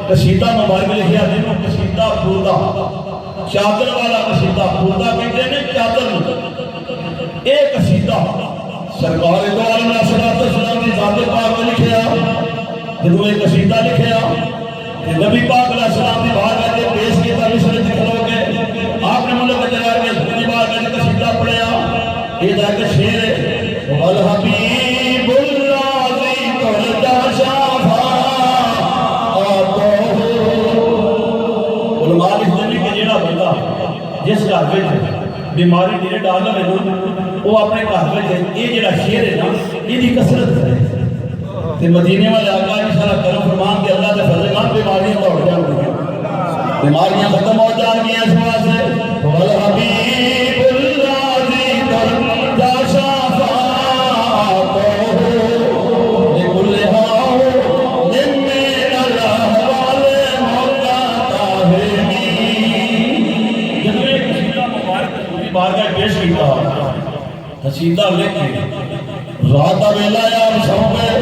قصیدہ مبارک لکھیا جنہوں قصیدہ پوردہ چادر والا قصیدہ پوردہ کہتے ہیں چادر ایک قصیدہ سرکار دو عالم صلی اللہ کی ذات پاک میں لکھیا جنہوں ایک قصیدہ لکھیا کہ نبی پاک علیہ السلام کی بار میں پیش کیتا مصر دکھلو گے آپ نے ملک جگہ کے سنی بار میں قصیدہ پڑھیا یہ جا کے شیر ہے والحبیب الراضی ترجا شافا جس گھر میں بیماری دینے ڈالنا ہے نا وہ اپنے گھر میں یہ جڑا شیر ہے نا یہ کثرت ہے مدینے والے آقا کی سارا کرم فرمان کہ اللہ کے فضل نال بیماریاں تو ہو جان گی بیماریاں ختم ہو جان گی اس واسطے والحبیب الراضی ترجا شفاعتہ لکل ہاؤ من الاحوال مقاطعہ بارگاہ پیش کیتا قصیدہ لکھ کے رات ویلا یا سو گئے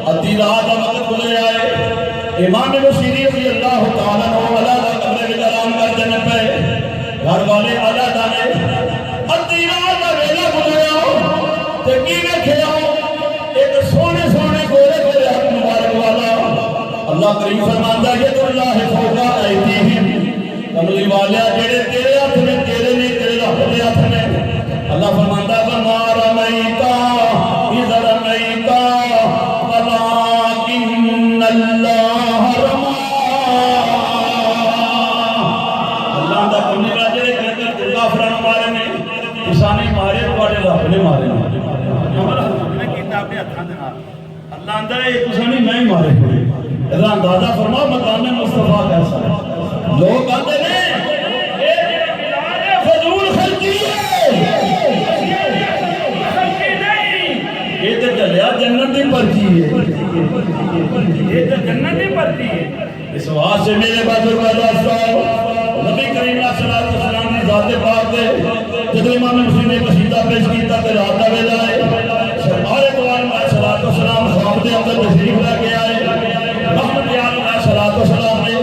ادھی رات وقت بلے آئے امام بصیری رضی اللہ تعالیٰ عنہ علیہ قبر میں آرام کرتے نہ پے گھر والے اللہ تعالیٰ ادھی رات ویلا بلے آؤ تے کی ویکھے آؤ ایک سونے سونے گورے گورے ہاتھ مبارک والا اللہ کریم فرماندا ہے کہ اللہ فوقا ایدیہم کملی والیا جڑے تیرے ہاتھ میں تیرے نہیں تیرے رب دے ہاتھ میں اللہ فرماندا ہے وما رمیتا اذ رمیتا ولکن اللہ رما اللہ دا کملی والا جڑے کہتے کافراں مارے نے کسانی مارے تواڈے رب نے مارے نے کیتا اپنے ہتھاں دے نال اللہ آندا ہے کسانی میں مارے اللہ اندازہ فرما مقام مصطفیٰ کیسا ہے لوگ آتے ہیں فضول خلقی ہے یہ تو چلیا جنت دی پرچی ہے یہ تو جنت دی پرچی ہے اس واسطے میرے بزرگ دوستو نبی کریم صلی اللہ علیہ وسلم کی ذات پاک دے جب امام مسلم نے قصیدہ پیش کیتا تے رات دا ویلا ہے سرکار دو عالم علیہ الصلوۃ والسلام خواب دے اندر تشریف لے کے آئے رحمت عالم علیہ الصلوۃ والسلام نے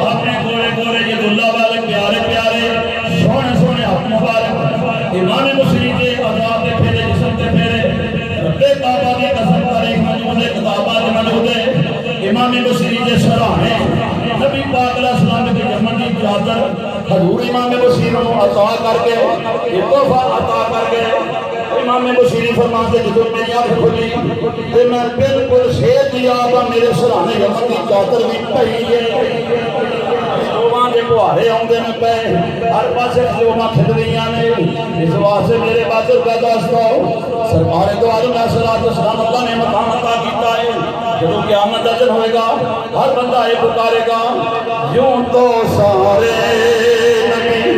اپنے گورے گورے یہ اللہ والے پیارے پیارے سونے سونے ہاتھ مبارک امام مسلم کے عذاب دے پھیرے جسم دے پھیرے رب کعبہ کی قسم تاریخ موجود ہے کتابات موجود ہے امام مسلم کے سرانے نبی پاک علیہ السلام کے جسم کی چادر حضور امام مسلم کو عطا کر کے یہ تحفہ عطا کر کے امام مسلم فرماتے جدو میری آنکھ کھلی تے میں بالکل صحت یاب میرے سرانے جسم کی چادر بھی پئی ہے دے بہارے آؤندے میں پے ہر پاسے جوما کھدریاں نے اس واسطے میرے بازر کا دوستو سرکار دو عالم علیہ السلام اللہ نے مقام عطا کیتا ہے جب قیامت کا دن ہوئے گا ہر بندہ یہ پکارے گا یوں تو سارے نبی